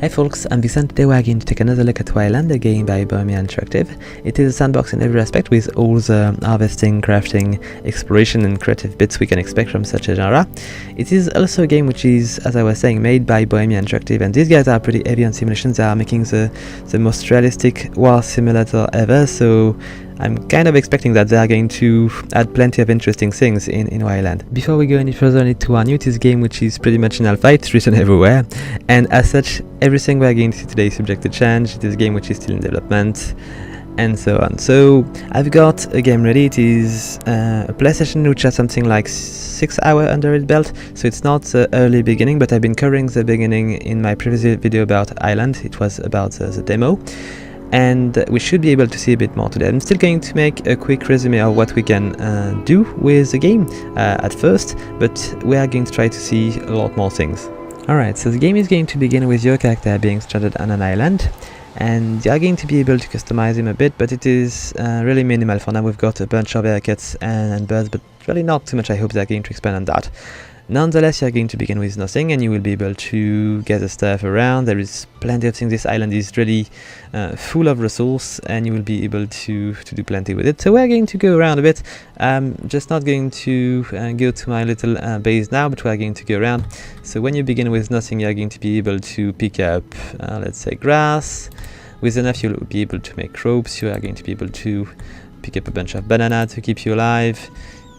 Hey folks, I'm Vincent. Today we are going to take another look at Yland, a game by Bohemia Interactive. It is a sandbox in every aspect with all the harvesting, crafting, exploration and creative bits we can expect from such a genre. It is also a game which is, as I was saying, made by Bohemia Interactive, and these guys are pretty heavy on simulations. They are making the most realistic war simulator ever, so I'm kind of expecting that they are going to add plenty of interesting things in Yland. Before we go any further, I need to warn you, it is a game which is pretty much in alpha, it's written everywhere, and as such, everything we are going to see today is subject to change. It is a game which is still in development, and so on. So, I've got a game ready. It is a PlayStation which has something like 6 hours under its belt, so it's not the early beginning, but I've been covering the beginning in my previous video about Yland. It was about the demo. And we should be able to see a bit more today. I'm still going to make a quick resume of what we can do with the game at first, but we are going to try to see a lot more things. Alright, so the game is going to begin with your character being stranded on an island, and you are going to be able to customize him a bit, but it is really minimal. For now we've got a bunch of haircuts and birds, but really not too much. I hope they're going to expand on that. Nonetheless, you're going to begin with nothing, and you will be able to gather stuff around. There is plenty of things. This island is really full of resource, and you will be able to do plenty with it. So we're going to go around a bit. I'm just not going to go to my little base now, but we're going to go around. So when you begin with nothing, you're going to be able to pick up, let's say, grass. With enough, you'll be able to make ropes. You are going to be able to pick up a bunch of banana to keep you alive.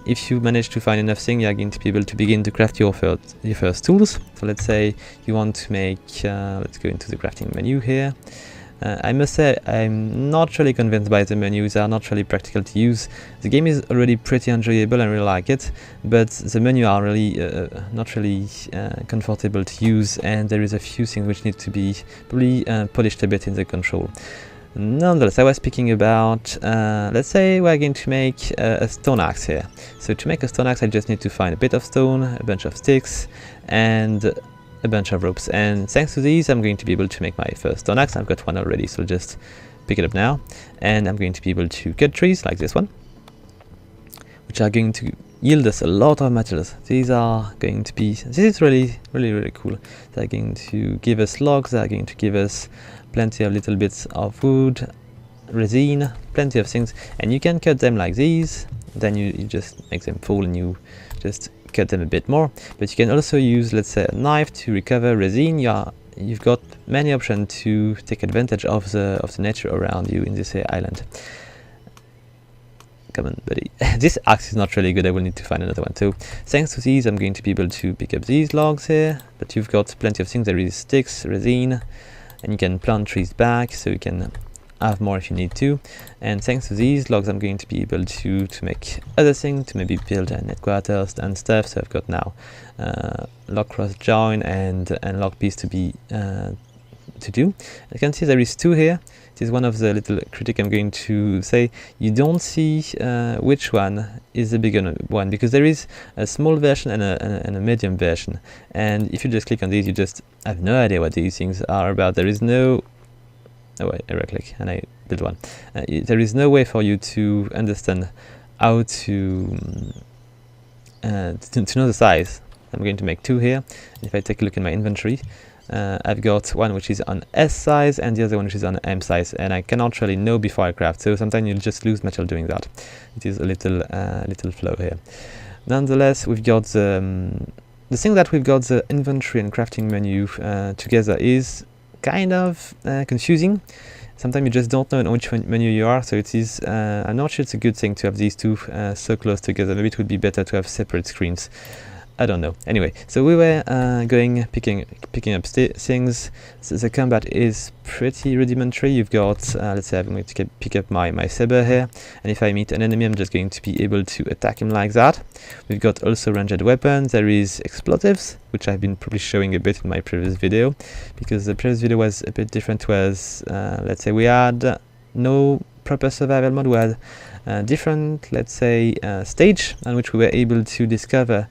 If you manage to find enough things, you're going to be able to begin to craft your first tools. So let's say you want to make, let's go into the crafting menu here. I must say I'm not really convinced by the menus. They are not really practical to use. The game is already pretty enjoyable and really like it, but the menu are really not really comfortable to use, and there is a few things which need to be probably polished a bit in the control. Nonetheless, I was speaking about, let's say we're going to make a stone axe here. So to make a stone axe, I just need to find a bit of stone, a bunch of sticks, and a bunch of ropes. And thanks to these, I'm going to be able to make my first stone axe. I've got one already, so just pick it up now. And I'm going to be able to cut trees like this one, which are going to yield us a lot of materials. These are going to be, this is really cool. They're going to give us logs, they're going to give us plenty of little bits of wood, resin, plenty of things, and you can cut them like these. Then you just make them full and you just cut them a bit more. But you can also use, let's say, a knife to recover resin. You've got many options to take advantage of the nature around you in this island. Come on, buddy. This axe is not really good. I will need to find another one. So thanks to these, I'm going to be able to pick up these logs here. But you've got plenty of things. There is sticks, resin, and you can plant trees back, so you can have more if you need to. And thanks to these logs, I'm going to be able to make other things, to maybe build headquarters and stuff. So I've got now log cross join and log piece to be to do. You can see there is two here. It is one of the little critique I'm going to say. You don't see which one is the bigger one, because there is a small version and a medium version. And if you just click on these, you just have no idea what these things are about. There is no, oh wait, I right click and I build one. There is no way for you to understand how to know the size. I'm going to make two here. If I take a look in my inventory, I've got one which is on S size and the other one which is on M size, and I cannot really know before I craft, so sometimes you'll just lose material doing that. It is a little flow here. Nonetheless, we've got the thing that we've got the inventory and crafting menu together is kind of confusing. Sometimes you just don't know in which menu you are, so it is, I'm not sure it's a good thing to have these two so close together. Maybe it would be better to have separate screens. I don't know. Anyway, so we were picking up things. So the combat is pretty rudimentary. You've got, let's say I'm going to pick up my saber here, and if I meet an enemy, I'm just going to be able to attack him like that. We've got also ranged weapons. There is explosives, which I've been probably showing a bit in my previous video, because the previous video was a bit different. Was let's say we had no proper survival mode. We had different, let's say, stage on which we were able to discover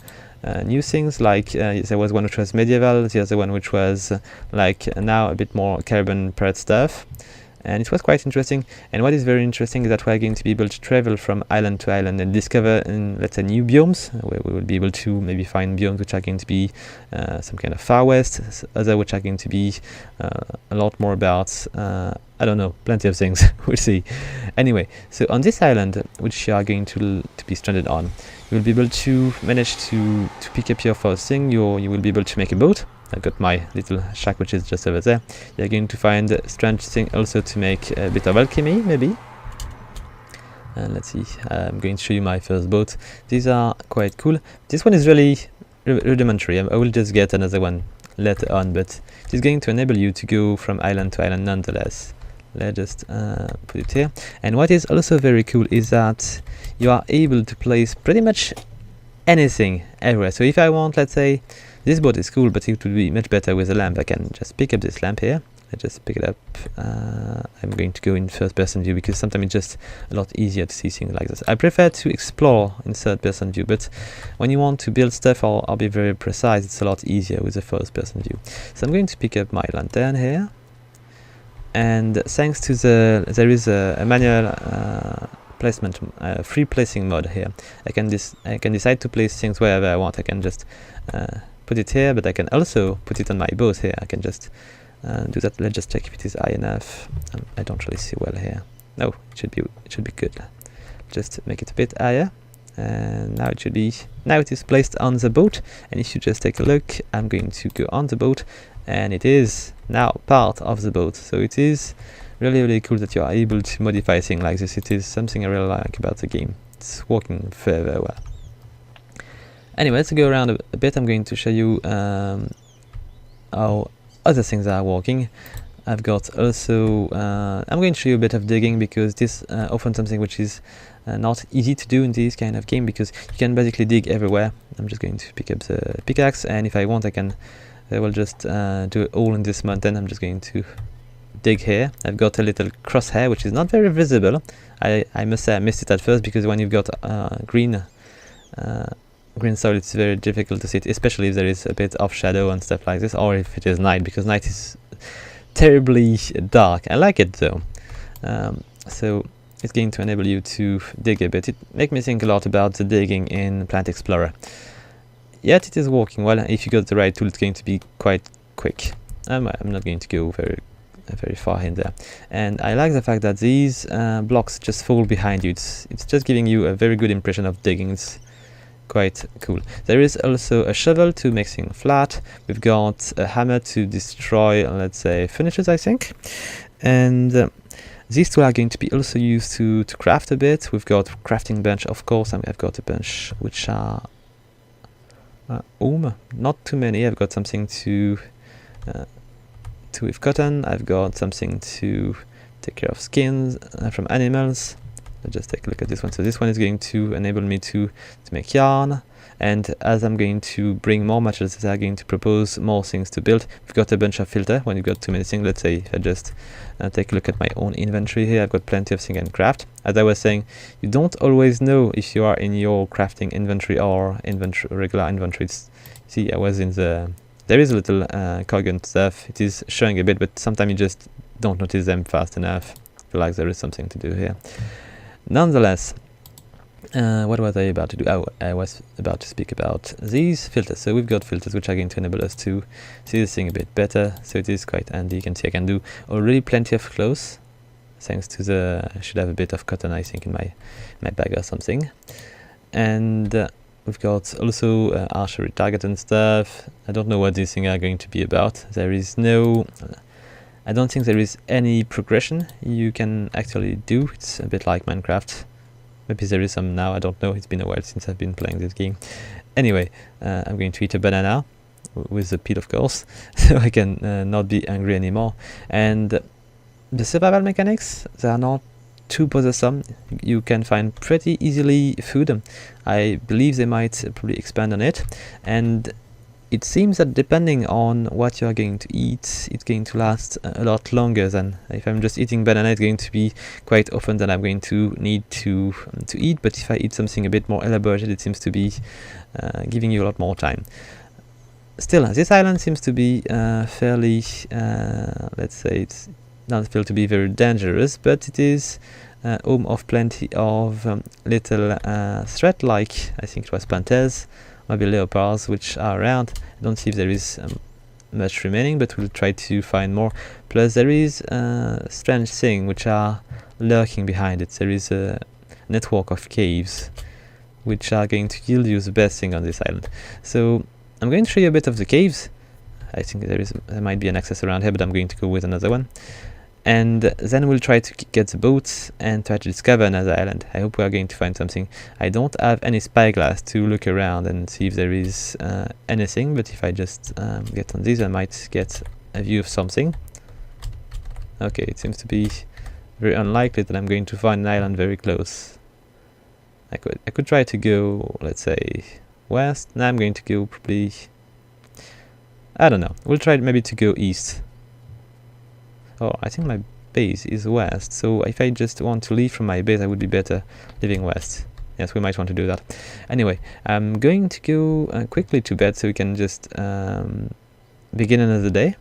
new things, like there was one which was medieval, the other one which was like now a bit more carbon pirate stuff. and it was quite interesting. And what is very interesting is that we are going to be able to travel from island to island and discover, let's say, new biomes, where we will be able to maybe find biomes which are going to be some kind of far west, other which are going to be a lot more about I don't know, plenty of things. We'll see. Anyway, so on this island, which you are going to be stranded on, you will be able to manage to pick up your first thing. You will be able to make a boat. I've got my little shack, which is just over there. You're going to find a strange thing also to make a bit of alchemy, maybe. And let's see, I'm going to show you my first boat. These are quite cool. This one is really rudimentary. I will just get another one later on, but it is going to enable you to go from island to island nonetheless. Let's just put it here. And what is also very cool is that you are able to place pretty much anything everywhere. So if I want, let's say, this boat is cool, but it would be much better with a lamp. I can just pick up this lamp here. Let's just pick it up. I'm going to go in first person view because sometimes it's just a lot easier to see things like this. I prefer to explore in third person view, but when you want to build stuff or be very precise, it's a lot easier with the first person view. So I'm going to pick up my lantern here. And thanks to there is a manual placement, free placing mode here. I can decide to place things wherever I want. I can just put it here, but I can also put it on my boat here. I can just do that. Let's just check if it is high enough. I don't really see well here. No, it should be good. Just make it a bit higher, and now it is placed on the boat. And if you just take a look, I'm going to go on the boat, and it is now part of the boat. So it is really cool that you are able to modify things like this. It is something I really like about the game. It's working very well. Anyway, let's go around a bit. I'm going to show you how other things are working. I've got also I'm going to show you a bit of digging, because this often something which is not easy to do in this kind of game, because you can basically dig everywhere. I'm just going to pick up the pickaxe, and if I want, I will just do it all in this mountain. I'm just going to dig here. I've got a little crosshair which is not very visible. I must say I missed it at first, because when you've got green soil, it's very difficult to see it, especially if there is a bit of shadow and stuff like this, or if it is night, because night is terribly dark. I like it though. So it's going to enable you to dig a bit. It makes me think a lot about the digging in Plant Explorer. Yet it is working well. If you got the right tool, it's going to be quite quick. I'm not going to go very far in there. And I like the fact that these blocks just fall behind you. It's just giving you a very good impression of digging. It's quite cool. There is also a shovel to make things flat. We've got a hammer to destroy, let's say, furnitures, I think. And these two are going to be also used to craft a bit. We've got crafting bench, of course, and I've got a bunch which are not too many. I've got something to with cotton. I've got something to take care of skins from animals. Let's just take a look at this one. So this one is going to enable me to make yarn, and as I'm going to bring more materials, they are going to propose more things to build. We've got a bunch of filter. When you've got too many things, let's say if I just take a look at my own inventory here, I've got plenty of things I can craft. As I was saying, you don't always know if you are in your crafting inventory or regular inventory. See, I was in the... There is a little cog and stuff. It is showing a bit, but sometimes you just don't notice them fast enough. I feel like there is something to do here. Nonetheless, what was I about to do? Oh, I was about to speak about these filters. So we've got filters which are going to enable us to see this thing a bit better. So it is quite handy. You can see I can do already plenty of clothes, thanks to the... I should have a bit of cotton, I think, in my bag or something. And we've got also archery target and stuff. I don't know what these things are going to be about. There is no... I don't think there is any progression you can actually do. It's a bit like Minecraft. Maybe there is some now, I don't know. It's been a while since I've been playing this game. Anyway, I'm going to eat a banana with the peel, of course, so I can not be angry anymore. And the survival mechanics, they are not too bothersome. You can find pretty easily food. I believe they might probably expand on it. And it seems that depending on what you are going to eat, it's going to last a lot longer than if I'm just eating banana. It's going to be quite often that I'm going to need to eat, but if I eat something a bit more elaborated, it seems to be giving you a lot more time. Still, this island seems to be fairly, let's say, doesn't feel to be very dangerous, but it is home of plenty of little threat, like I think it was panthers, maybe leopards, which are around. I don't see if there is much remaining, but we'll try to find more. Plus there is a strange thing which are lurking behind it. There is a network of caves which are going to yield you the best thing on this island. So I'm going to show you a bit of the caves. I think there might be an access around here, but I'm going to go with another one. And then we'll try to get the boats and try to discover another island. I hope we are going to find something. I don't have any spyglass to look around and see if there is anything, but if I just get on this, I might get a view of something. Okay, it seems to be very unlikely that I'm going to find an island very close. I could try to go, let's say, west. Now I'm going to go probably, I don't know. We'll try maybe to go east. Oh, I think my base is west, so if I just want to leave from my base, I would be better living west. Yes, we might want to do that. Anyway, I'm going to go quickly to bed so we can just begin another day.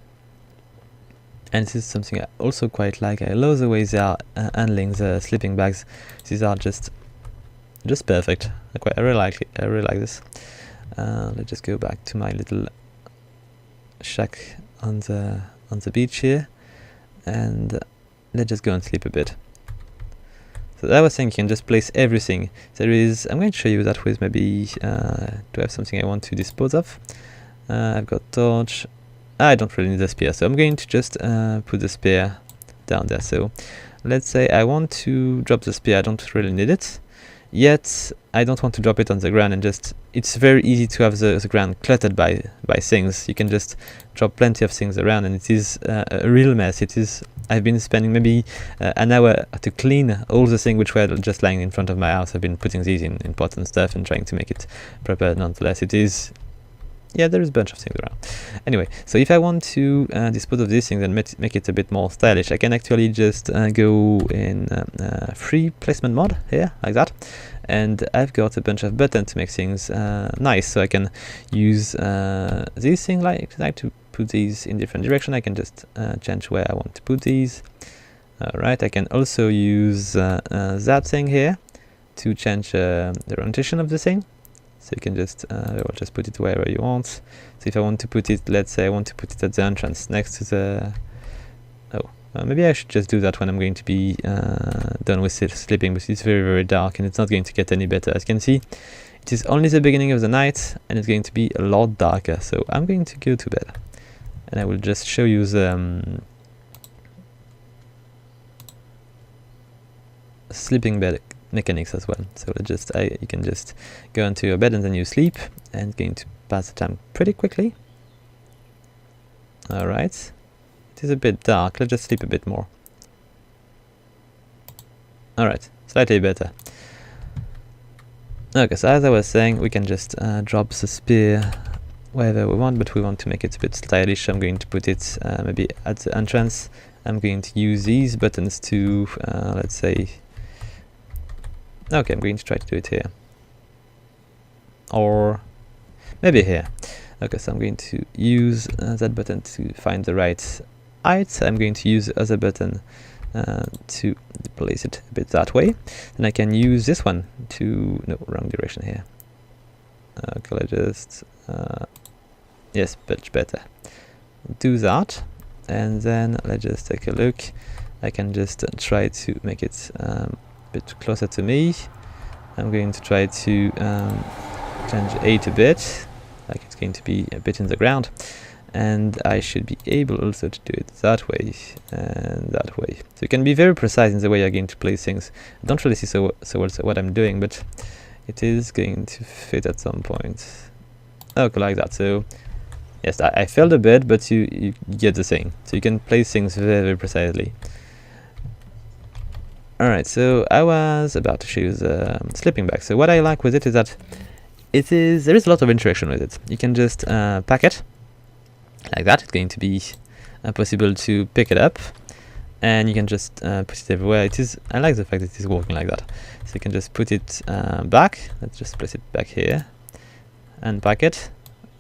And this is something I also quite like. I love the way they are handling the sleeping bags. These are just perfect. I really like it. I really like this. Let's just go back to my little shack on the beach here, and let's just go and sleep a bit. So I was thinking, just place everything. There is. I'm going to show you that with maybe to have something I want to dispose of. I've got torch. I don't really need the spear, so I'm going to just put the spear down there. So let's say I want to drop the spear. I don't really need it. Yet I don't want to drop it on the ground and just, it's very easy to have the ground cluttered by things. You can just drop plenty of things around, and it is a real mess. It is. I've been spending maybe an hour to clean all the things which were just lying in front of my house. I've been putting these in pots and stuff and trying to make it proper. Nonetheless, it is, yeah, there is a bunch of things around. Anyway, so if I want to dispose of these things and make it a bit more stylish, I can actually just go in free placement mode here, like that. And I've got a bunch of buttons to make things nice. So I can use these things, like to put these in different direction. I can just change where I want to put these. Alright, I can also use that thing here to change the orientation of the thing. So you can just, just put it wherever you want. So if I want to put it, let's say I want to put it at the entrance next to the, maybe I should just do that when I'm going to be done with sleeping, because it's very, very dark and it's not going to get any better. As you can see, it is only the beginning of the night and it's going to be a lot darker. So I'm going to go to bed and I will just show you the sleeping bed mechanics as well. So just you can just go into your bed and then you sleep, and going to pass the time pretty quickly. Alright, it is a bit dark, let's just sleep a bit more. Alright, slightly better. Okay, so as I was saying, we can just drop the spear wherever we want, but we want to make it a bit stylish. I'm going to put it maybe at the entrance. I'm going to use these buttons to let's say, okay, I'm going to try to do it here, or maybe here. Okay, so I'm going to use that button to find the right height. I'm going to use the other button to place it a bit that way. And I can use this one to, no, wrong direction here. Okay, let's just, yes, much better. Do that, and then let's just take a look. I can just try to make it bit closer to me. I'm going to try to change 8 a bit, like it's going to be a bit in the ground, and I should be able also to do it that way and that way. So you can be very precise in the way you're going to place things. I don't really see so well what I'm doing, but it is going to fit at some point. Okay, like that. So yes, I failed a bit, but you get the thing. So you can place things very, very precisely. Alright, so I was about to show you the sleeping bag. So what I like with it is that there is a lot of interaction with it. You can just pack it like that. It's going to be possible to pick it up, and you can just put it everywhere. I like the fact that it is working like that. So you can just put it back. Let's just place it back here and pack it.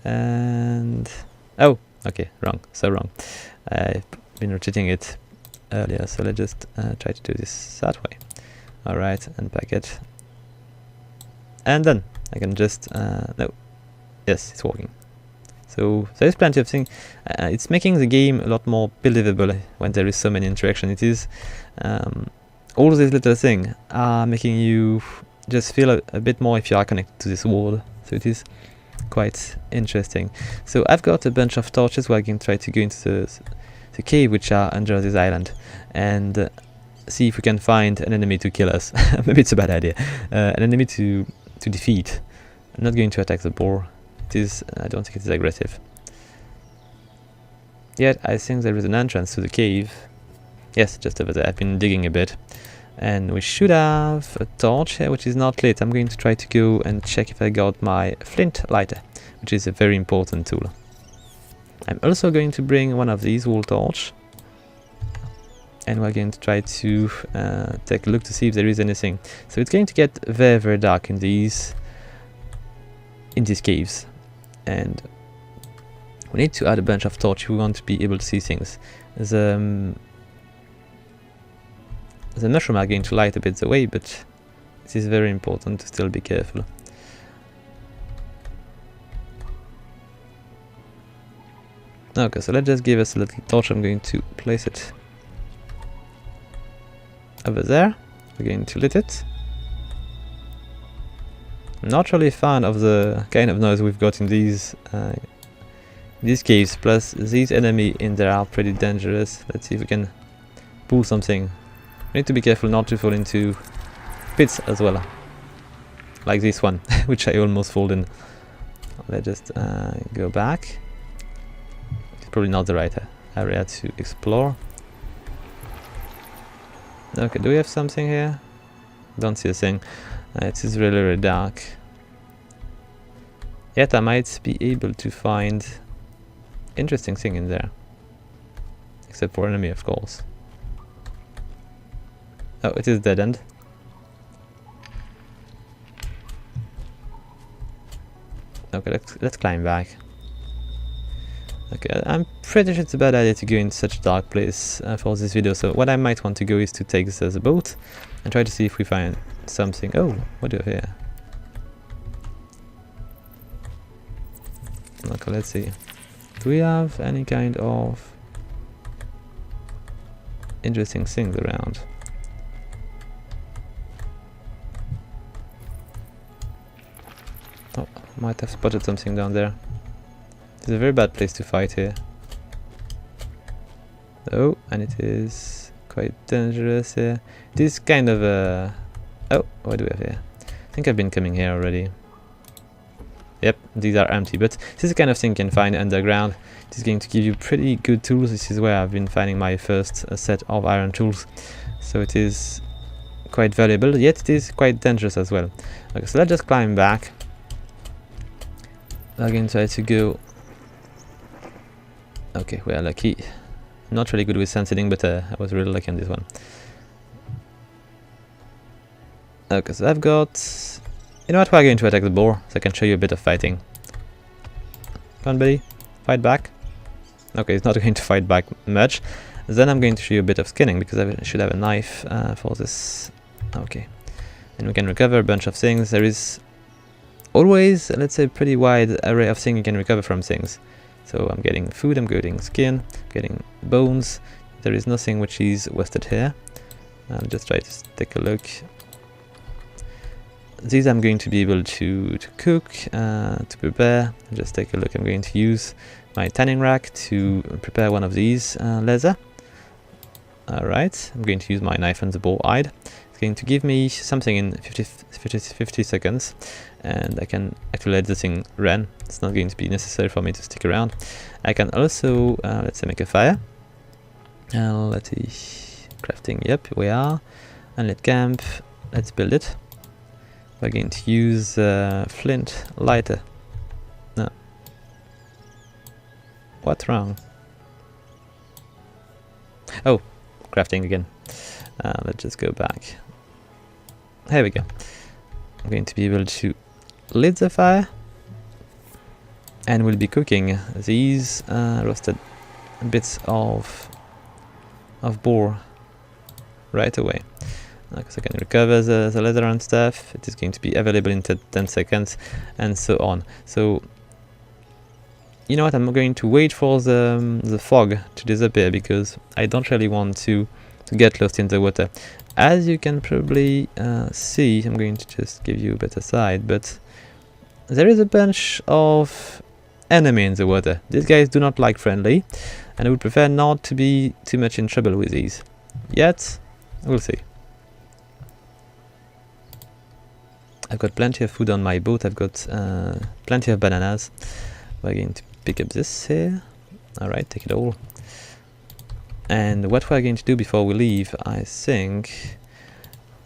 And oh, okay, wrong. So wrong. I've been rotating it earlier, so let's just try to do this that way. Alright, unpack it. And then I can just, no, yes, it's working. So there's plenty of things. It's making the game a lot more believable when there is so many interaction. It is, all these little things are making you just feel a bit more if you are connected to this world. So it is quite interesting. So I've got a bunch of torches where I can try to go into the cave which are under this island and see if we can find an enemy to kill us. Maybe it's a bad idea. An enemy to defeat. I'm not going to attack the boar. It is, I don't think it is aggressive. Yet I think there is an entrance to the cave. Yes, just over there. I've been digging a bit. And we should have a torch here which is not lit. I'm going to try to go and check if I got my flint lighter, which is a very important tool. I'm also going to bring one of these wool torch. And we're going to try to take a look to see if there is anything. So it's going to get very, very dark in these caves. And we need to add a bunch of torch if we want to be able to see things. The mushroom are going to light a bit the way, but it is very important to still be careful. Okay, so let's just give us a little torch. I'm going to place it over there. We're going to lit it. I'm not really a fan of the kind of noise we've got in these caves, plus these enemy in there are pretty dangerous. Let's see if we can pull something. We need to be careful not to fall into pits as well, like this one, which I almost fall in. Let's just go back. It's probably not the right area to explore. Okay, do we have something here? Don't see a thing. It is really, really dark. Yet I might be able to find interesting thing in there. Except for enemy, of course. Oh, it is dead end. Okay, let's climb back. Okay, I'm pretty sure it's a bad idea to go in such a dark place for this video, so what I might want to go is to take this as a boat and try to see if we find something. Oh, what do we have here? Okay, let's see. Do we have any kind of interesting things around? Oh, might have spotted something down there. It's a very bad place to fight here. Oh, and it is quite dangerous here. It is kind of a... Oh, what do we have here? I think I've been coming here already. Yep, these are empty, but this is the kind of thing you can find underground. It is going to give you pretty good tools. This is where I've been finding my first set of iron tools. So it is quite valuable, yet it is quite dangerous as well. Okay, so let's just climb back. I'm going to try to go... Okay, we are lucky. Not really good with sand-seeding, but I was really lucky on this one. Okay, so I've got... You know what, we're going to attack the boar, so I can show you a bit of fighting. Come on, buddy, fight back. Okay, he's not going to fight back much. Then I'm going to show you a bit of skinning, because I should have a knife for this. Okay, and we can recover a bunch of things. There is always, let's say, a pretty wide array of things you can recover from things. So I'm getting food, I'm getting skin, I'm getting bones. There is nothing which is wasted here. I'll just try to take a look. These I'm going to be able to cook, to prepare. Just take a look. I'm going to use my tanning rack to prepare one of these leather. Alright, I'm going to use my knife and the boar hide. It's going to give me something in 50 seconds, and I can actually let the thing run. It's not going to be necessary for me to stick around. I can also, let's say, make a fire. Let's see, crafting, yep, we are. And let camp, let's build it. We're going to use flint lighter. No. What's wrong? Oh, crafting again. Let's just go back. Here we go. I'm going to be able to lit the fire, and we'll be cooking these roasted bits of of boar right away. Because I can recover the leather and stuff. It is going to be available in 10 seconds and so on. So you know what, I'm going to wait for the fog to disappear because I don't really want to get lost in the water. As you can probably see, I'm going to just give you a better side, but there is a bunch of enemy in the water. These guys do not like friendly, and I would prefer not to be too much in trouble with these. Yet, we'll see. I've got plenty of food on my boat, I've got plenty of bananas. We're going to pick up this here. Alright, take it all. And what we're going to do before we leave, I think,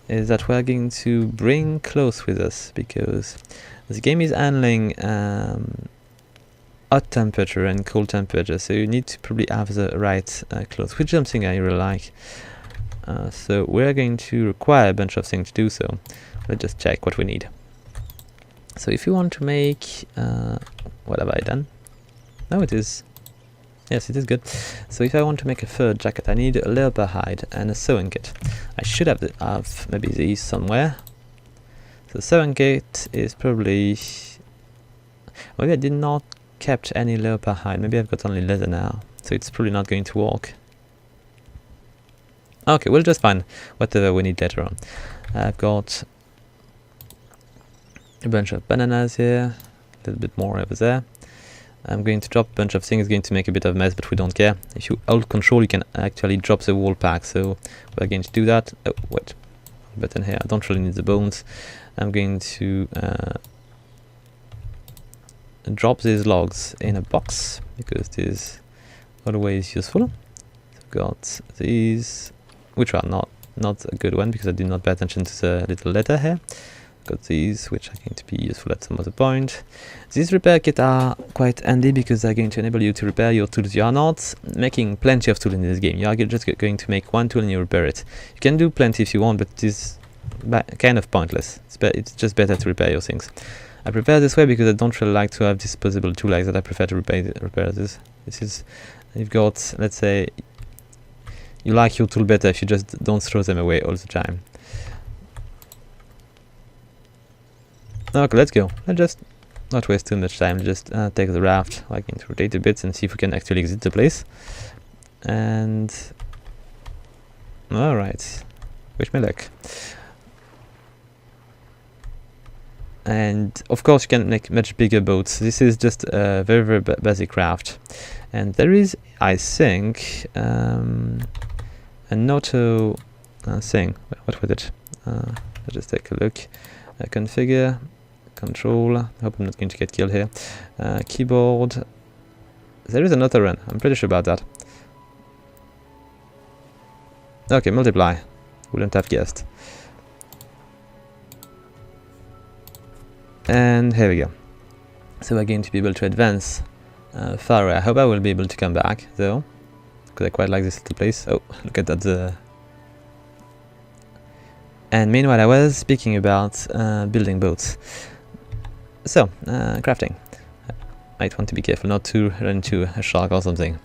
is that we're going to bring clothes with us, because the game is handling hot temperature and cold temperature, so you need to probably have the right clothes, which is something I really like. So we're going to require a bunch of things to do so. Let's just check what we need. So if you want to make... what have I done? No, it is... Yes, it is good. So if I want to make a fur jacket, I need a leopard hide and a sewing kit. I should have maybe these somewhere. So the sewing kit is probably... Maybe I did not kept any leopard hide. Maybe I've got only leather now. So it's probably not going to work. Okay, we'll just find whatever we need later on. I've got a bunch of bananas here, a little bit more over there. I'm going to drop a bunch of things, going to make a bit of mess, but we don't care. If you hold control, you can actually drop the whole pack, so we're going to do that. Oh, wait, button here, I don't really need the bones. I'm going to drop these logs in a box, because this is always useful. So I've got these, which are not a good one, because I did not pay attention to the little letter here. Got these, which are going to be useful at some other point. These repair kits are quite handy because they're going to enable you to repair your tools. You are not making plenty of tools in this game. You are just going to make one tool and you repair it. You can do plenty if you want, but it is kind of pointless. It's just better to repair your things. I prepare this way because I don't really like to have disposable tool like that. I prefer to repair this. This is, you've got, let's say, you like your tool better if you just don't throw them away all the time. Okay, let's go. Let's just not waste too much time. Just take the raft, like to rotate a bit and see if we can actually exit the place. And all right, wish me luck. And of course, you can make much bigger boats. This is just a very basic raft, and there is, I think, an auto thing. What was it? Let's just take a look. Configure. Control. I hope I'm not going to get killed here. Keyboard. There is another run. I'm pretty sure about that. Okay, multiply. Wouldn't have guessed. And here we go. So we're going to be able to advance far away. I hope I will be able to come back though, because I quite like this little place. Oh, look at that. And meanwhile, I was speaking about building boats. So, crafting. I might want to be careful not to run into a shark or something.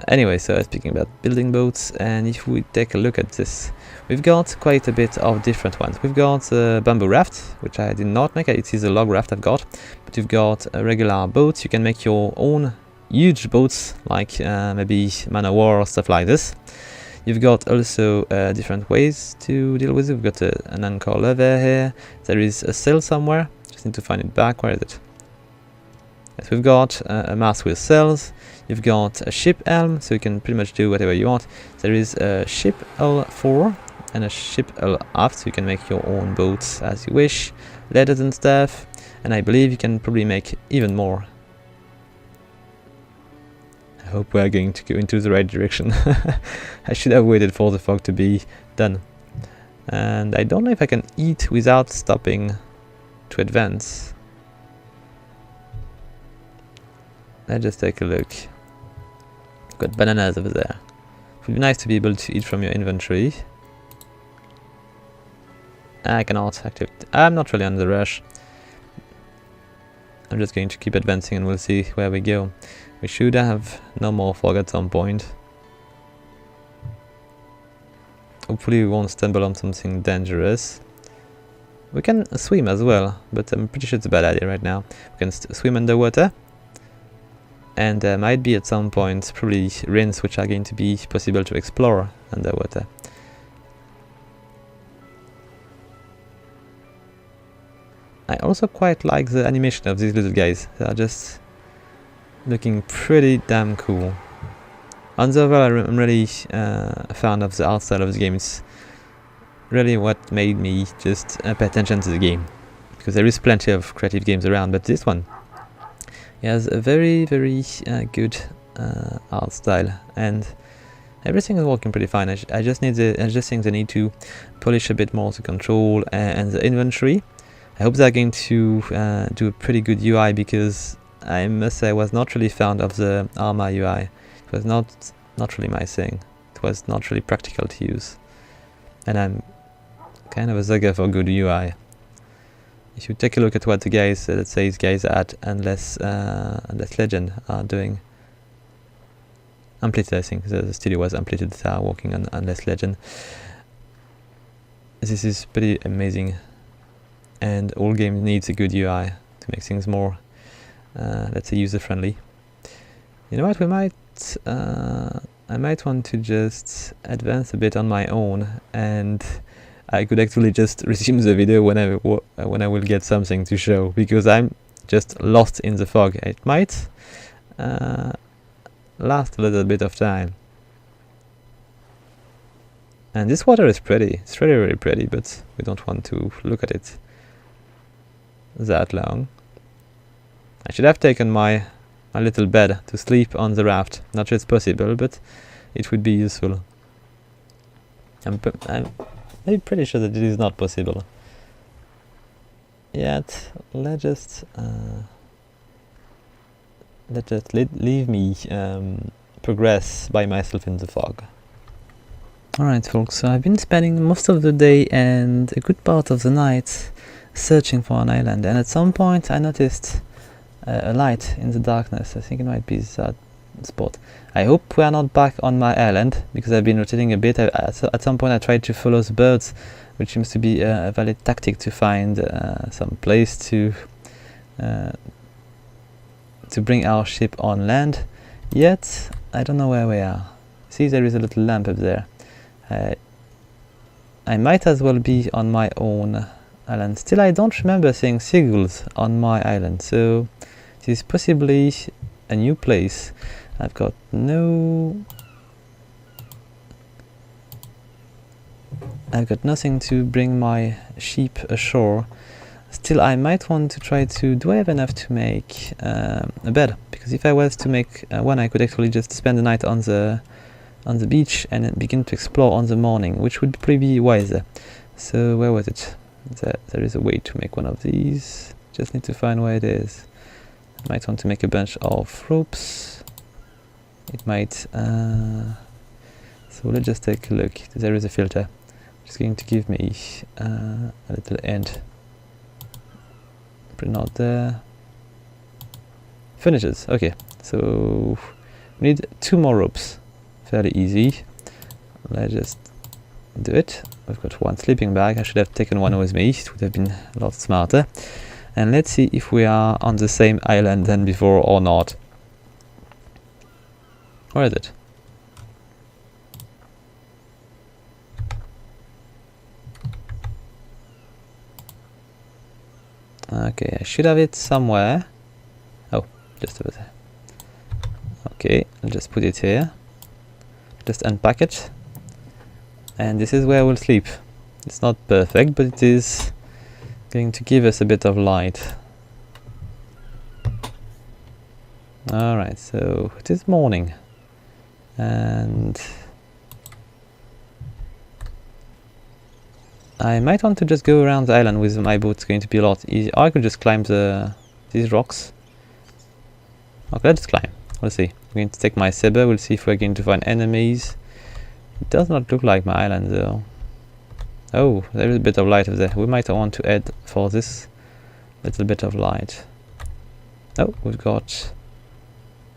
Anyway, so I was speaking about building boats, and if we take a look at this, we've got quite a bit of different ones. We've got a bamboo raft, which I did not make. It is a log raft I've got. But you've got a regular boat. You can make your own huge boats, like maybe man of war or stuff like this. You've got also different ways to deal with it. We've got an anchor lever here. There is a sail somewhere. Just need to find it back. Where is it? Yes, we've got a mast with sails. You've got a ship helm, so you can pretty much do whatever you want. There is a ship hull fore and a ship hull aft, so you can make your own boats as you wish. Letters and stuff. And I believe you can probably make even more. I hope we're going to go into the right direction. I should have waited for the fog to be done. And I don't know if I can eat without stopping to advance. Let's just take a look. Got bananas over there. It would be nice to be able to eat from your inventory. I cannot activate. I'm not really on the rush. I'm just going to keep advancing and we'll see where we go. We should have no more fog at some point. Hopefully we won't stumble on something dangerous. We can swim as well, but I'm pretty sure it's a bad idea right now. We can swim underwater. And there might be at some point probably ruins which are going to be possible to explore underwater. I also quite like the animation of these little guys. They are just looking pretty damn cool. On the other, I'm really a fan of the art style of the game. It's really what made me just pay attention to the game. Because there is plenty of creative games around, but this one has a very, very good art style, and everything is working pretty fine. I just think they need to polish a bit more the control and the inventory. I hope they're going to do a pretty good UI, because I must say I was not really fond of the armor UI. It was not really my thing. It was not really practical to use, and I'm kind of a sucker for good UI. If you take a look at what the guys, let's say these guys at Endless Legend are doing, Amplitude, I think the studio was Amplitude that are working on Endless Legend. This is pretty amazing, and all games needs a good UI to make things more, let's say, user friendly. You know what? I might want to just advance a bit on my own, and I could actually just resume the video when I will get something to show, because I'm just lost in the fog. It might last a little bit of time. And this water is pretty. It's really, really pretty, but we don't want to look at it that long. I should have taken my little bed to sleep on the raft. Not sure it's possible, but it would be useful. I'm pretty sure that it is not possible. Yet, let's just leave me progress by myself in the fog. Alright folks, so I've been spending most of the day and a good part of the night searching for an island, and at some point I noticed a light in the darkness. I think it might be that spot. I hope we are not back on my island, because I've been rotating a bit. At some point I tried to follow the birds, which seems to be a valid tactic to find some place to bring our ship on land. Yet I don't know where we are. See, there is a little lamp up there. I might as well be on my own island. Still, I don't remember seeing seagulls on my island, so it is possibly a new place. I've got nothing to bring my sheep ashore. Still, I might want to try to... Do I have enough to make a bed? Because if I was to make one, I could actually just spend the night on the beach and then begin to explore on the morning, which would probably be wiser. So where was it? There is a way to make one of these. Just need to find where it is. I might want to make a bunch of ropes. It might... so let's just take a look. There is a filter, which is going to give me a little end. Put it out there. Finishes. Okay, so we need 2 more ropes. Fairly easy. Let's just do it. I've got 1 sleeping bag. I should have taken 1 with me. It would have been a lot smarter. And let's see if we are on the same island than before or not. Where is it? Okay, I should have it somewhere. Oh, just over there. Okay, I'll just put it here. Just unpack it. And this is where we'll sleep. It's not perfect, but it is going to give us a bit of light. Alright, so it is morning. And I might want to just go around the island with my boat. It's going to be a lot easier. Or I could just climb these rocks. Okay, let's climb. We'll see. I'm going to take my saber. We'll see if we're going to find enemies. It does not look like my island though. Oh, there is a bit of light over there. We might want to add for this little bit of light. Oh, we've got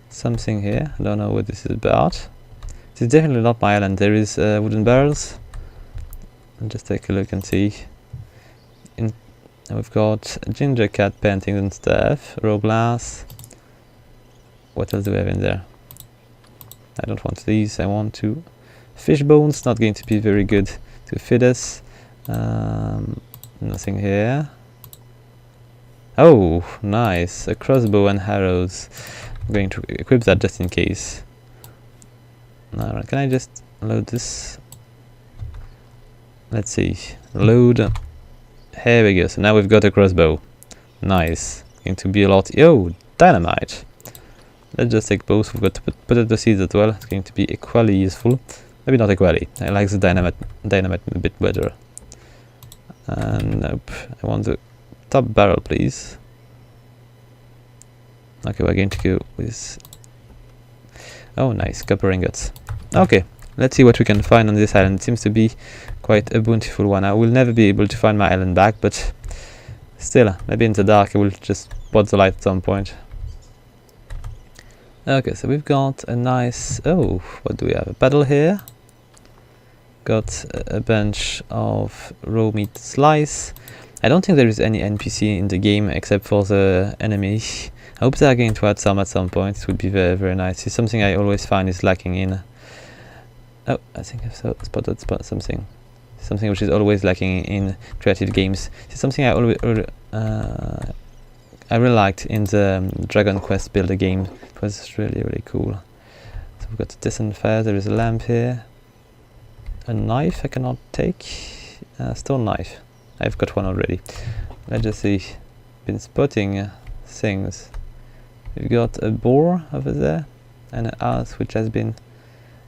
something here. I don't know what this is about. This is definitely not my island. There is wooden barrels. and just take a look and see. We've got ginger cat paintings and stuff, raw glass. What else do we have in there? I don't want these, I want to... Fish bones, not going to be very good to feed us. Nothing here. Oh, nice, a crossbow and arrows. I'm going to equip that just in case. Alright, can I just load this? Let's see, load. Here we go, so now we've got a crossbow. Nice, going to be a lot. Oh, dynamite. Let's just take both. We've got to put potato seeds as well. It's going to be equally useful. Maybe not equally. I like the dynamite a bit better. Nope. I want the top barrel, please. Okay, we're going to go with... Oh, nice. Copper ingots. Okay, let's see what we can find on this island. It seems to be quite a bountiful one. I will never be able to find my island back, but still, maybe in the dark I will just spot the light at some point. Okay, so we've got a nice... Oh, what do we have? A paddle here. Got a bunch of raw meat slice. I don't think there is any NPC in the game except for the enemy. I hope they are going to add some at some point. It would be very, very nice. It's something I always find is lacking in... Oh, I think I've spotted something. Something which is always lacking in creative games. It's something I always... I really liked in the Dragon Quest Builder game. It was really, really cool. So we've got a decent fire. There is a lamp here. A knife I cannot take. Stone knife. I've got one already. Let's just see. Been spotting things. We've got a boar over there. And an house which has been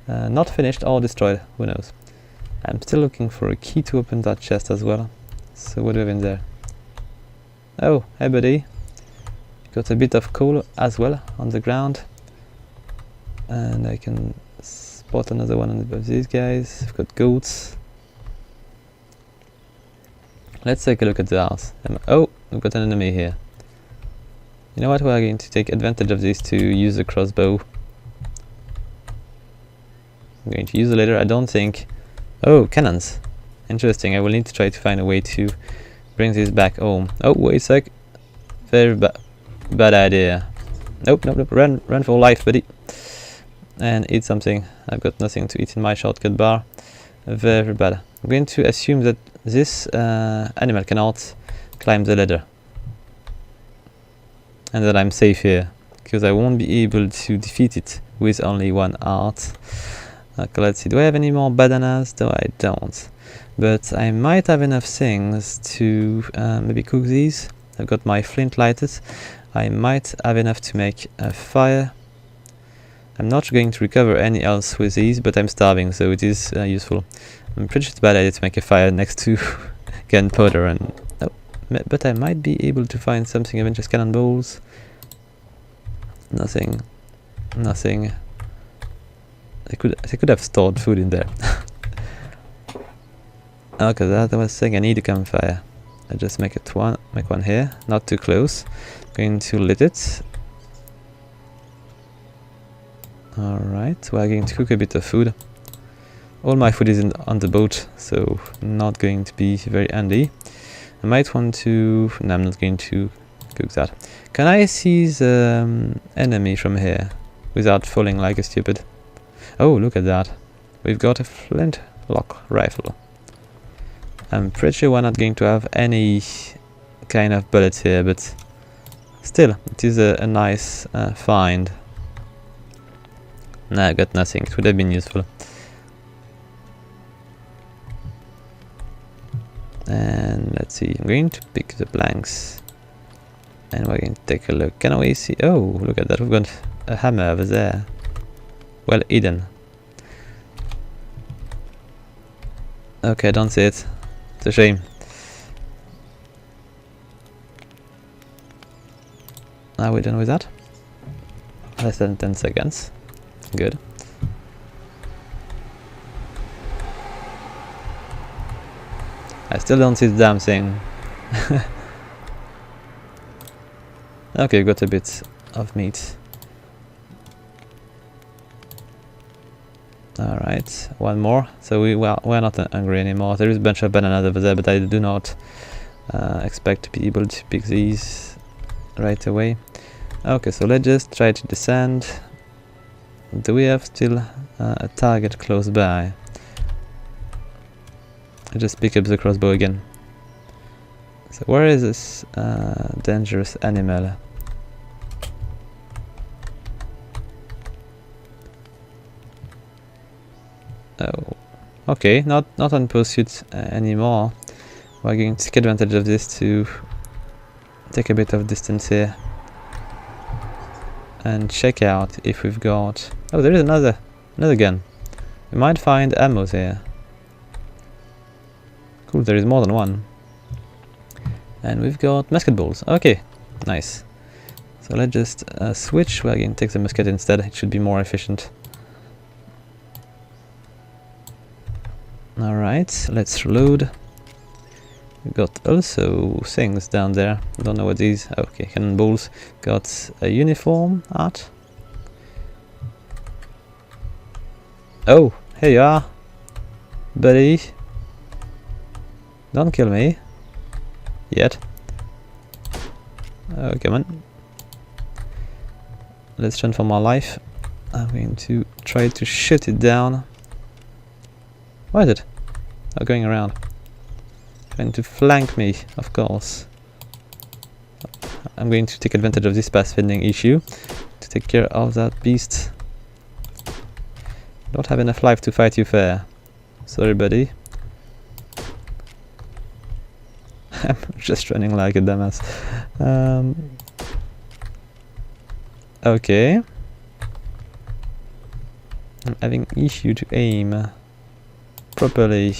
not finished or destroyed. Who knows. I'm still looking for a key to open that chest as well. So what do we have in there? Oh, hey buddy. Got a bit of coal as well on the ground. And I can spot another one of these guys. I've got goats. Let's take a look at the house. Oh, we've got an enemy here. You know what, we're going to take advantage of this to use the crossbow. I'm going to use it later, I don't think... Oh, cannons. Interesting, I will need to try to find a way to bring this back home. Oh, wait a sec. Very bad idea. Nope, nope, nope, run for life, buddy. And eat something. I've got nothing to eat in my shortcut bar. Very bad. I'm going to assume that this animal cannot climb the ladder. And that I'm safe here. Because I won't be able to defeat it with only one art. Okay, let's see. Do I have any more bananas? No, I don't. But I might have enough things to maybe cook these. I've got my flint lighted. I might have enough to make a fire. I'm not going to recover any else with these, but I'm starving, so it is useful. I'm pretty sure it's a bad idea to make a fire next to gunpowder and... Oh, but I might be able to find something, even just cannonballs. Nothing. Nothing. I could have stored food in there. Okay, that was saying I need a campfire. I just make one here, not too close. Going to lit it. Alright, we're going to cook a bit of food. All my food is on the boat, so not going to be very handy. I might want to... No, I'm not going to cook that. Can I see the enemy from here without falling like a stupid? Oh, look at that. We've got a flintlock rifle. I'm pretty sure we're not going to have any kind of bullets here, but still, it is a nice find. Nah, I got nothing. It would have been useful. And let's see. I'm going to pick the planks. And we're going to take a look. Can we see? Oh, look at that. We've got a hammer over there. Well hidden. Okay, I don't see it. It's a shame. Are we done with that? Less than 10 seconds. Good. I still don't see the damn thing. Okay, got a bit of meat. Alright, one more. So we're not hungry anymore. There is a bunch of bananas over there, but I do not expect to be able to pick these right away. Okay, so let's just try to descend. Do we have still a target close by? I just pick up the crossbow again. So where is this dangerous animal? Oh, okay, not on pursuit anymore. We're going to take advantage of this to take a bit of distance here and check out if we've got... Oh, there is another gun. We might find ammo here. Cool, there is more than one. And we've got musket balls. Okay, nice. So let's just switch. We're going to take the musket instead. It should be more efficient. Alright, let's reload. We've got also things down there. Don't know what these... Okay, cannonballs. Got a uniform art. Oh, here you are, buddy. Don't kill me. Yet. Oh, come on. Let's run for my life. I'm going to try to shoot it down. Why is it? Oh, going around. Trying to flank me, of course. I'm going to take advantage of this pathfinding issue to take care of that beast. Don't have enough life to fight you fair. Sorry, buddy. I'm just running like a dumbass. Okay. I'm having issue to aim properly.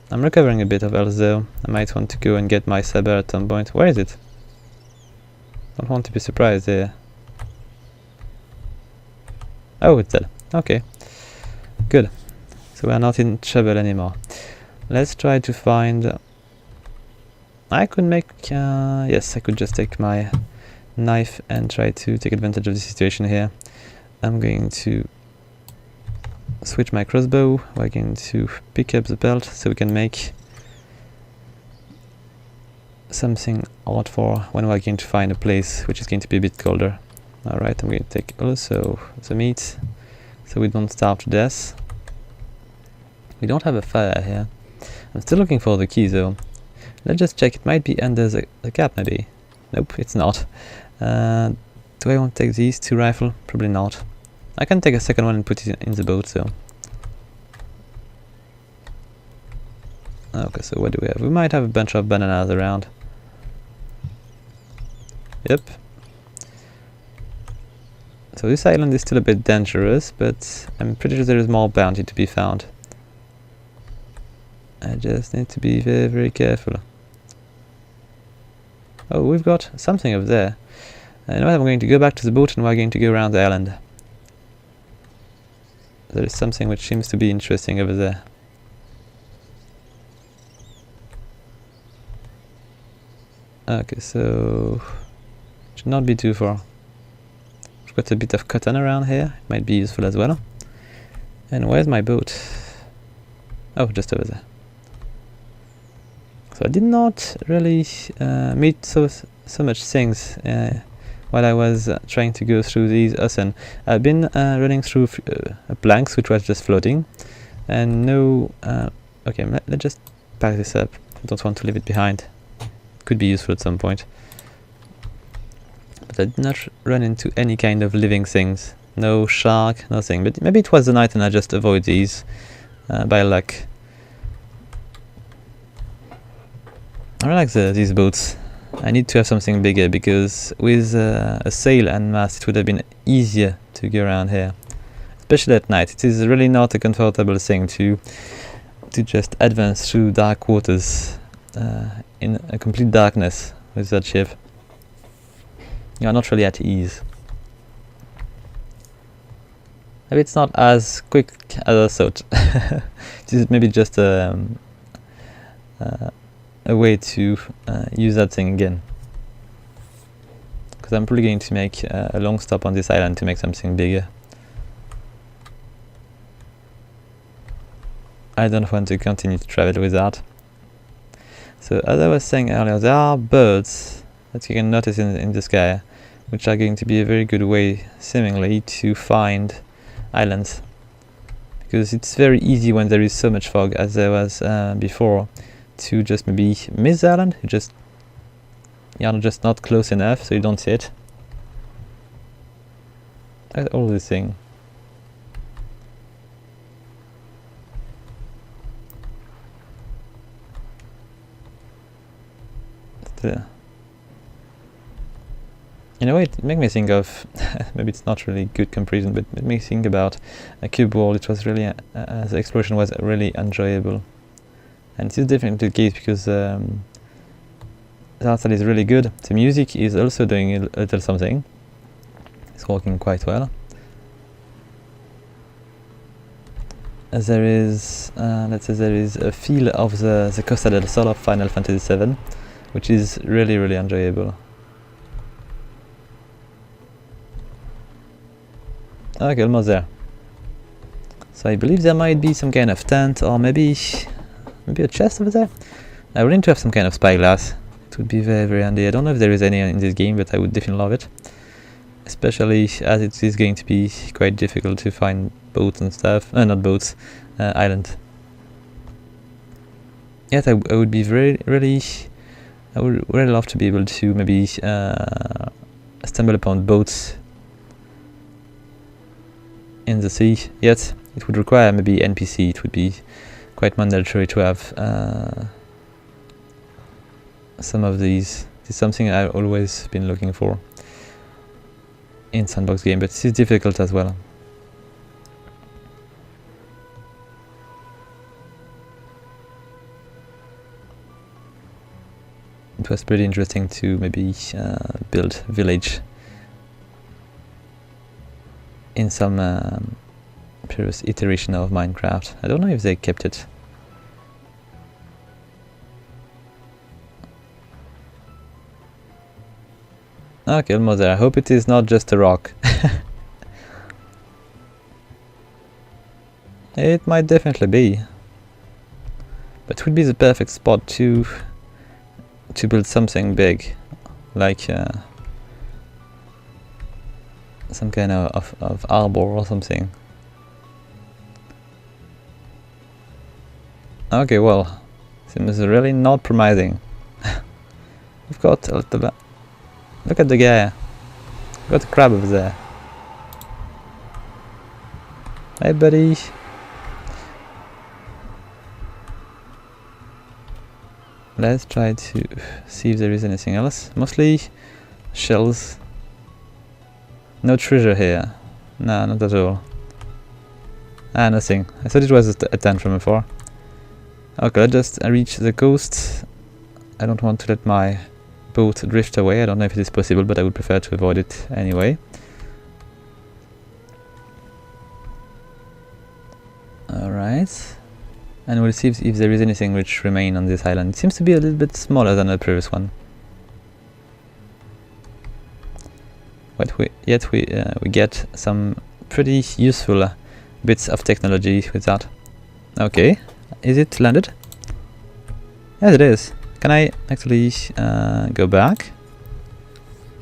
I'm recovering a bit of health though. I might want to go and get my saber at some point. Where is it? Don't want to be surprised there. Oh, it's dead. Okay. Good. So we're not in trouble anymore. Let's try to find... I could make... yes, I could just take my knife and try to take advantage of the situation here. I'm going to switch my crossbow. We're going to pick up the belt so we can make something out for when we're going to find a place which is going to be a bit colder. Alright, I'm going to take also the meat so we don't starve to death. We don't have a fire here. I'm still looking for the key though. Let's just check. It might be under the cap maybe. Nope, it's not. Do I want to take these two rifles? Probably not. I can take a second one and put it in the boat though. Okay, so what do we have? We might have a bunch of bananas around. Yep. So this island is still a bit dangerous, but I'm pretty sure there is more bounty to be found. I just need to be very, very careful. Oh, we've got something over there. You know what, I'm going to go back to the boat and we're going to go around the island. There is something which seems to be interesting over there. Okay, so... should not be too far. We've got a bit of cotton around here. It might be useful as well. And where's my boat? Oh, just over there. So I did not really meet so much things while I was trying to go through these ocean. I've been running through planks which was just floating, and no... okay, let's just pack this up. I don't want to leave it behind. It could be useful at some point. But I did not run into any kind of living things. No shark, nothing. But maybe it was the night and I just avoid these by luck. I like these boats. I need to have something bigger because with a sail and mast it would have been easier to go around here. Especially at night. It is really not a comfortable thing to just advance through dark waters in a complete darkness with that ship. You are not really at ease. Maybe it's not as quick as I thought. This is maybe just a way to use that thing again. Because I'm probably going to make a long stop on this island to make something bigger. I don't want to continue to travel with that. So as I was saying earlier, there are birds that you can notice in the sky, which are going to be a very good way, seemingly, to find islands. Because it's very easy when there is so much fog, as there was before, to just maybe miss the island. You're just not close enough, so you don't see it. All this thing. In a way, it makes me think of, maybe it's not really good comparison, but it makes me think about a cube world. It was really, the exploration was really enjoyable. And this is definitely the case because the art style is really good. The music is also doing a little something. It's working quite well. As there is, let's say there is a feel of the Costa del Sol of Final Fantasy VII, which is really, really enjoyable. Okay, almost there. So I believe there might be some kind of tent, or maybe a chest over there. I would need to have some kind of spyglass. It would be very, very handy. I don't know if there is any in this game, but I would definitely love it. Especially as it is going to be quite difficult to find boats and stuff. Not boats, island. Yes, I would be I would really love to be able to maybe stumble upon boats in the sea. Yet it would require maybe NPC. It would be quite mandatory to have some of these. It's something I've always been looking for in sandbox game, but it's difficult as well. It was pretty interesting to maybe build village in some previous iteration of Minecraft. I don't know if they kept it. Okay, almost there. I hope it is not just a rock. It might definitely be. But it would be the perfect spot to build something big, like some kind of arbor or something. Okay, well, seems really not promising. We've got a little. Look at the guy. Got a crab over there. Hey, buddy. Let's try to see if there is anything else. Mostly shells. No treasure here. No, not at all. Ah, nothing. I thought it was a tent from before. Okay, let's just reach the coast. I don't want to let my boat drift away. I don't know if it is possible, but I would prefer to avoid it anyway. Alright. And we'll see if there is anything which remain on this island. It seems to be a little bit smaller than the previous one. But we get some pretty useful bits of technology with that. Okay, is it landed? Yes, it is. Can I actually go back?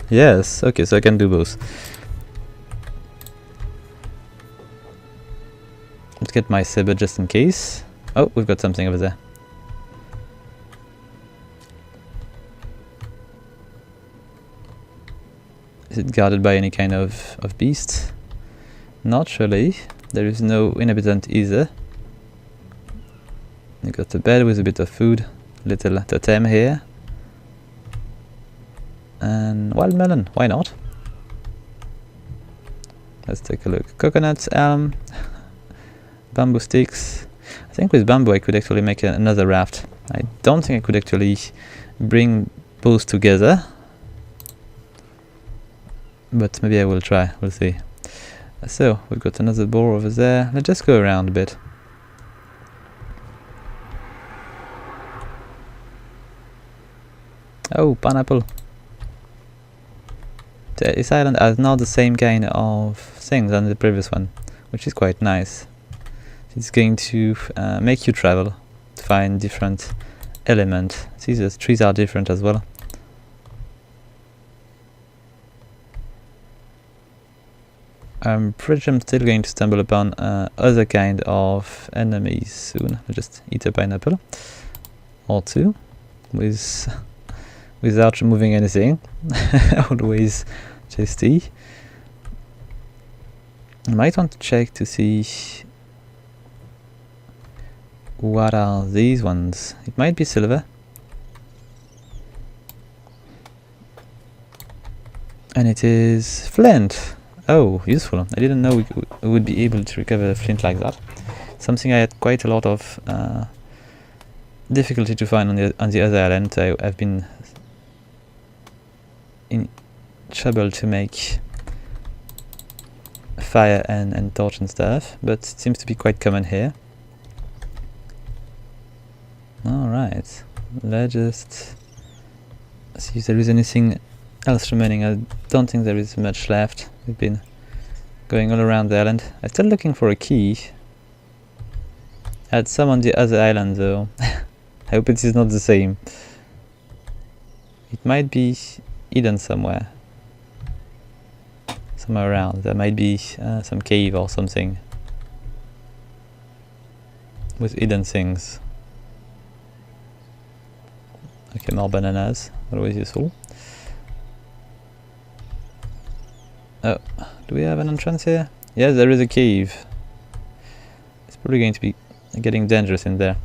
Yes, okay, so I can do both. Let's get my saber just in case. Oh, we've got something over there. Is it guarded by any kind of beast? Not really. There is no inhabitant either. You got a bed with a bit of food. Little totem here. And wild melon, why not? Let's take a look. Coconuts, elm, bamboo sticks. I think with bamboo I could actually make another raft. I don't think I could actually bring both together. But maybe I will try, we'll see. So, we've got another boar over there. Let's just go around a bit. Oh, pineapple. This island has not the same kind of things than the previous one, which is quite nice. It's going to make you travel to find different elements. See, the trees are different as well. I'm pretty sure I'm still going to stumble upon other kind of enemies soon. I'll just eat a pineapple or two without removing anything. Always tasty. I might want to check to see what are these ones. It might be silver. And it is flint. Oh, useful. I didn't know we would be able to recover flint like that. Something I had quite a lot of difficulty to find on the other island. I've been in trouble to make fire and torch and stuff, but it seems to be quite common here. Alright, let's just see if there is anything else remaining. I don't think there is much left. We've been going all around the island. I'm still looking for a key. I had some on the other island though. I hope it is not the same. It might be hidden somewhere. Somewhere around. There might be some cave or something with hidden things. Okay, more bananas. Always useful. Oh, do we have an entrance here? Yes, there is a cave. It's probably going to be getting dangerous in there.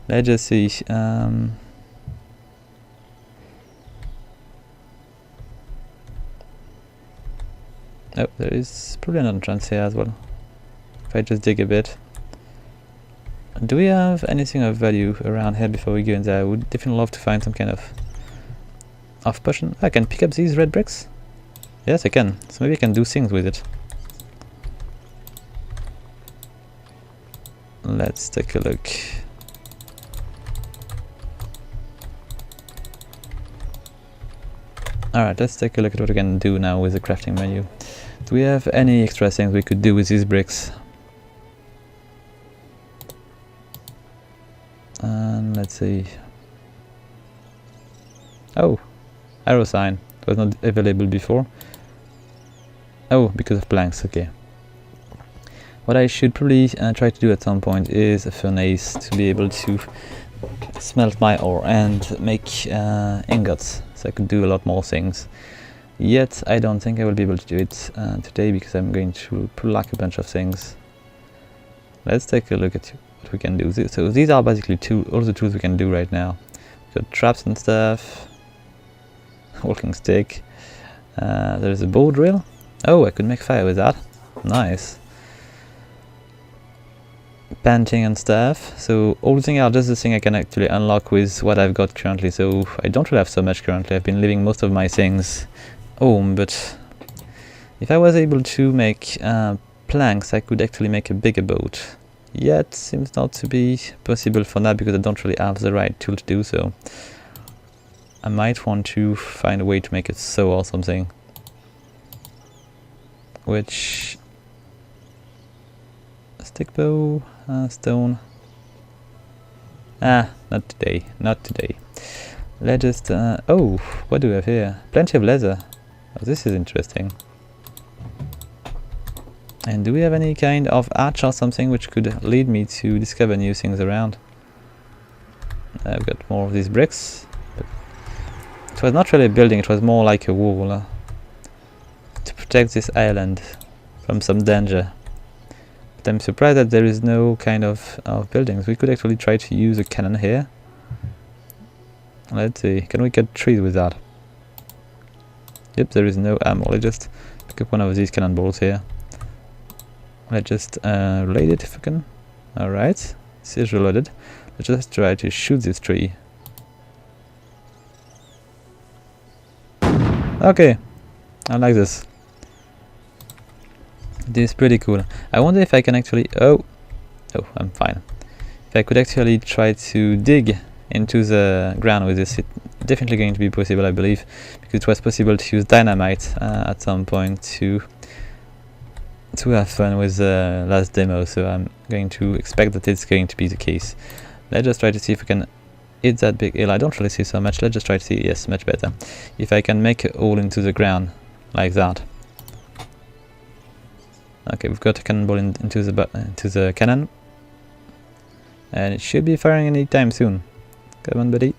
Let's just see. Oh, there is probably an entrance here as well. If I just dig a bit. Do we have anything of value around here before we go in there? I would definitely love to find some kind of potion. I can pick up these red bricks. Yes, I can. So maybe I can do things with it. Let's take a look. Alright, let's take a look at what we can do now with the crafting menu. Do we have any extra things we could do with these bricks? And let's see. Oh, arrow sign. It was not available before. Oh, because of planks, okay. What I should probably try to do at some point is a furnace to be able to smelt my ore and make ingots, so I could do a lot more things. Yet I don't think I will be able to do it today because I'm going to lack a bunch of things. Let's take a look at what we can do. So these are basically all the tools we can do right now. We've got traps and stuff. Walking stick. There's a bow drill. Oh, I could make fire with that. Nice. Painting and stuff. So all the things are just the thing I can actually unlock with what I've got currently. So I don't really have so much currently. I've been leaving most of my things home, but if I was able to make planks, I could actually make a bigger boat. Yet seems not to be possible for now because I don't really have the right tool to do so. I might want to find a way to make it so or something. Which... stick bow, stone. Ah, not today, not today. Let's just... oh, what do we have here? Plenty of leather. Oh, this is interesting. And do we have any kind of arch or something which could lead me to discover new things around? I've got more of these bricks. It was not really a building, it was more like a wall to protect this island from some danger. But I'm surprised that there is no kind of buildings. We could actually try to use a cannon here. Let's see, can we cut trees with that? Yep, there is no ammo. Let's just pick up one of these cannonballs here. Let's just reload it if we can. Alright, this is reloaded. Let's just try to shoot this tree. Okay, I like this. This is pretty cool. I wonder if I can actually... oh, I'm fine. If I could actually try to dig into the ground with this, it's definitely going to be possible, I believe, because it was possible to use dynamite at some point to to have fun with the last demo, so I'm going to expect that it's going to be the case. Let's just try to see if we can hit that big hill. I don't really see so much. Let's just try to see. Yes, much better. If I can make it all into the ground like that. Okay, we've got a cannonball into the cannon, and it should be firing any time soon. Come on, buddy.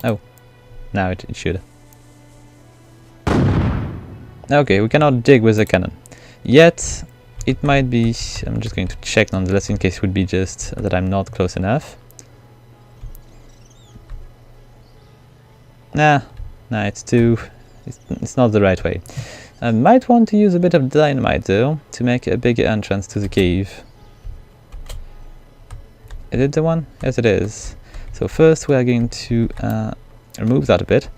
Oh, now it should. Okay, we cannot dig with the cannon yet. It might be. I'm just going to check nonetheless in case it would be just that I'm not close enough. Nah, it's too. It's not the right way. I might want to use a bit of dynamite though to make a bigger entrance to the cave. Is it the one? Yes, it is. So first we are going to remove that a bit.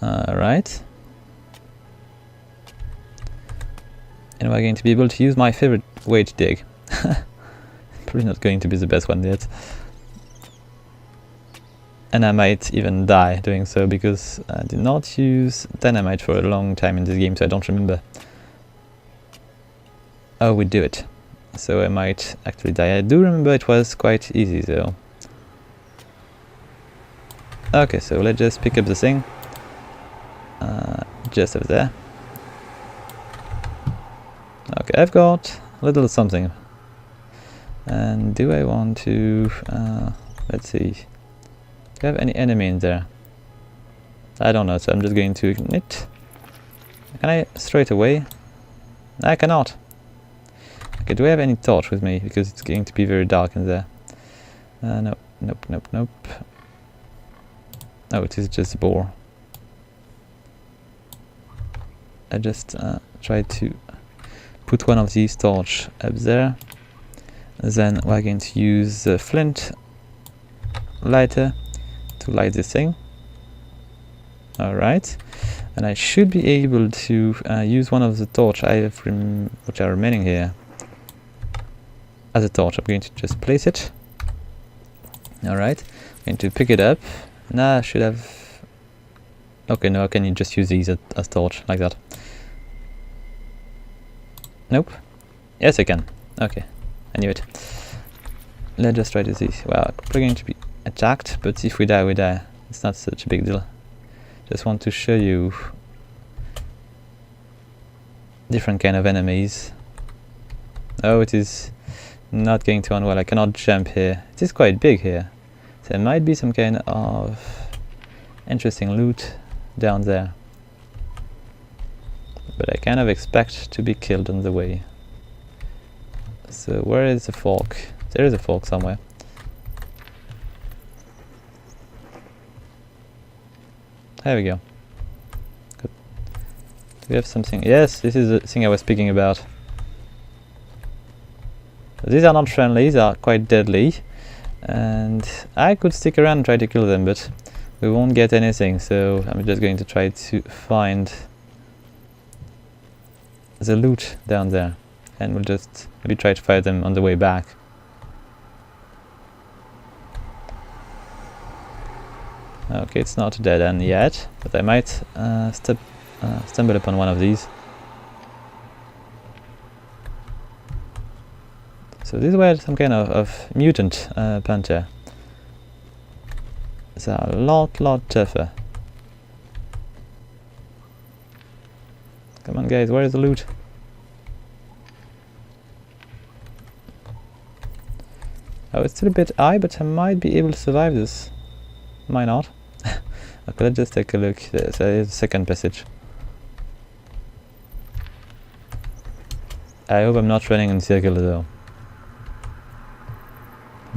Right. And we're going to be able to use my favorite way to dig. Probably not going to be the best one yet. And I might even die doing so because I did not use dynamite for a long time in this game, so I don't remember. Oh, we do it. So I might actually die. I do remember it was quite easy though. Okay, so let's just pick up the thing. Just over there. Okay, I've got a little something. And do I want to... let's see. Do I have any enemy in there? I don't know, so I'm just going to ignite. Can I throw it away? I cannot. Okay, do I have any torch with me? Because it's going to be very dark in there. Nope. Oh, it is just a bore. I just try to put one of these torch up there. Then we're going to use the flint lighter to light this thing. Alright, and I should be able to use one of the torch I have which are remaining here as a torch. I'm going to just place it. Alright, I'm going to pick it up. Now I should have... Okay, no, can you just use these as torch like that? Nope. Yes, I can. Okay, I knew it. Let's just try to see. Well, we're going to be attacked, but if we die, we die. It's not such a big deal. Just want to show you different kind of enemies. Oh, it is not going to end well. I cannot jump here. It is quite big here. There might be some kind of interesting loot down there. But I kind of expect to be killed on the way. So where is the fork? There is a fork somewhere. There we go. Good. Do we have something? Yes, this is the thing I was speaking about. These are not friendly, they are quite deadly. And I could stick around and try to kill them, but we won't get anything, so I'm just going to try to find the loot down there. And we'll just maybe try to fight them on the way back. Okay, it's not a dead end yet, but I might stumble upon one of these. So these were some kind of mutant panther. They are a lot tougher. Come on guys, where is the loot? Oh, it's still a bit high, but I might be able to survive this. Might not. Okay, let's just take a look. There's a second passage. I hope I'm not running in circle though.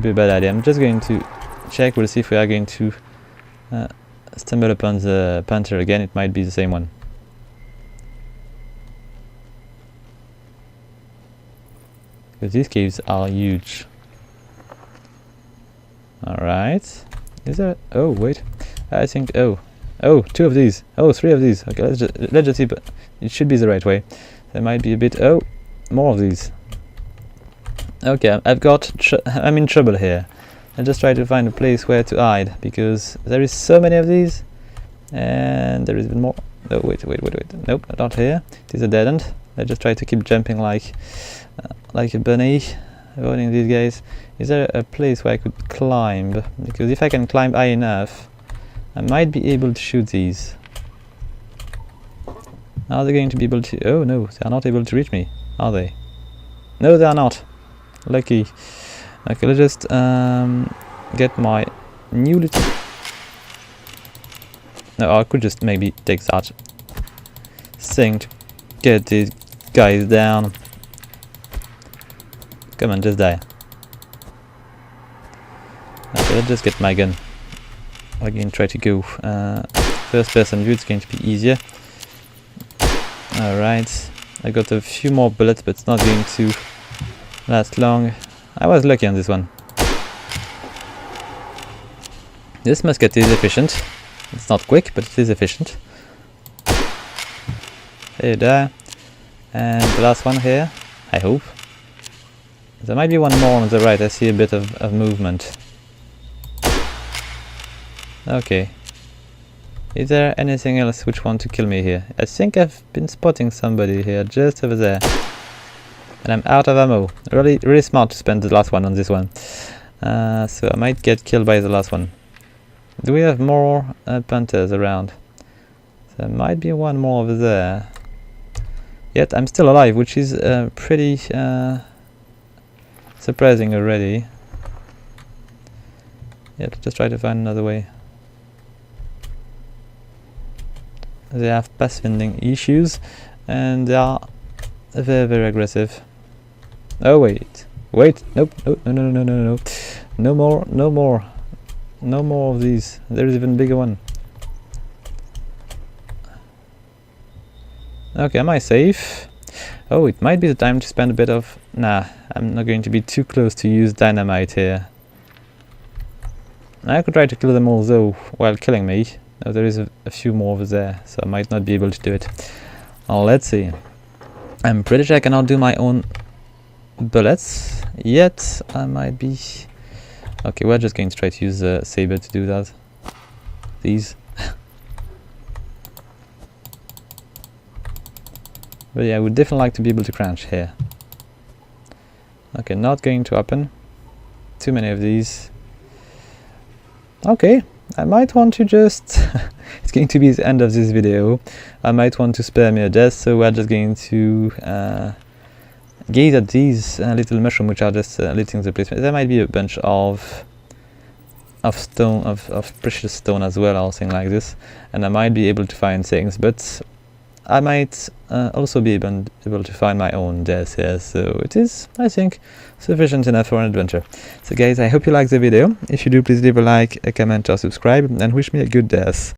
Be a bad idea. I'm just going to check. We'll see if we are going to stumble upon the panther again. It might be the same one. Because these caves are huge. Alright. Is there... Oh, wait. I think... Oh, two of these. Oh, three of these. Okay, let's just see. But it should be the right way. There might be a bit... Oh, more of these. Okay, I'm in trouble here. I just try to find a place where to hide, because there is so many of these, and there is even more. No, wait. Nope, not here. It is a dead end. I just try to keep jumping like a bunny, avoiding these guys. Is there a place where I could climb? Because if I can climb high enough, I might be able to shoot these. Are they going to be able to... Oh no, they are not able to reach me, are they? No, they are not. Lucky. Okay, let's just get my new little... No, I could just maybe take that thing to get these guys down. Come on, just die. Okay, let's just get my gun. Again, try to go first person view, it's going to be easier. Alright, I got a few more bullets, but it's not going to last long. I was lucky on this one. This musket is efficient. It's not quick, but it is efficient. There you die. And the last one here, I hope. There might be one more on the right, I see a bit of movement. Okay. Is there anything else which want to kill me here? I think I've been spotting somebody here, just over there. And I'm out of ammo. Really smart to spend the last one on this one. So I might get killed by the last one. Do we have more panthers around? There might be one more over there. Yet I'm still alive, which is pretty surprising already. Yeah, let's just try to find another way. They have pathfinding issues, and they are very aggressive. Oh wait, nope, no, no more of these. There is even bigger one. Okay, am I safe? Oh, it might be the time to spend a bit of... Nah, I'm not going to be too close to use dynamite here. I could try to kill them all though, while killing me. Oh, there is a few more over there, so I might not be able to do it. Let's see. I'm pretty sure I cannot do my own bullets, yet I might be... Okay, we're just going to try to use the saber to do that. These. But yeah, I would definitely like to be able to crouch here. Okay, not going to happen. Too many of these. Okay, I might want to just... It's going to be the end of this video. I might want to spare me a death, so we're just going to gaze at these little mushrooms which are just lighting the place. There might be a bunch of stone, of precious stone as well, or something like this, and I might be able to find things, but I might also be able to find my own death here, so it is, I think, sufficient enough for an adventure. So guys, I hope you liked the video. If you do, please leave a like, a comment or subscribe, and wish me a good death.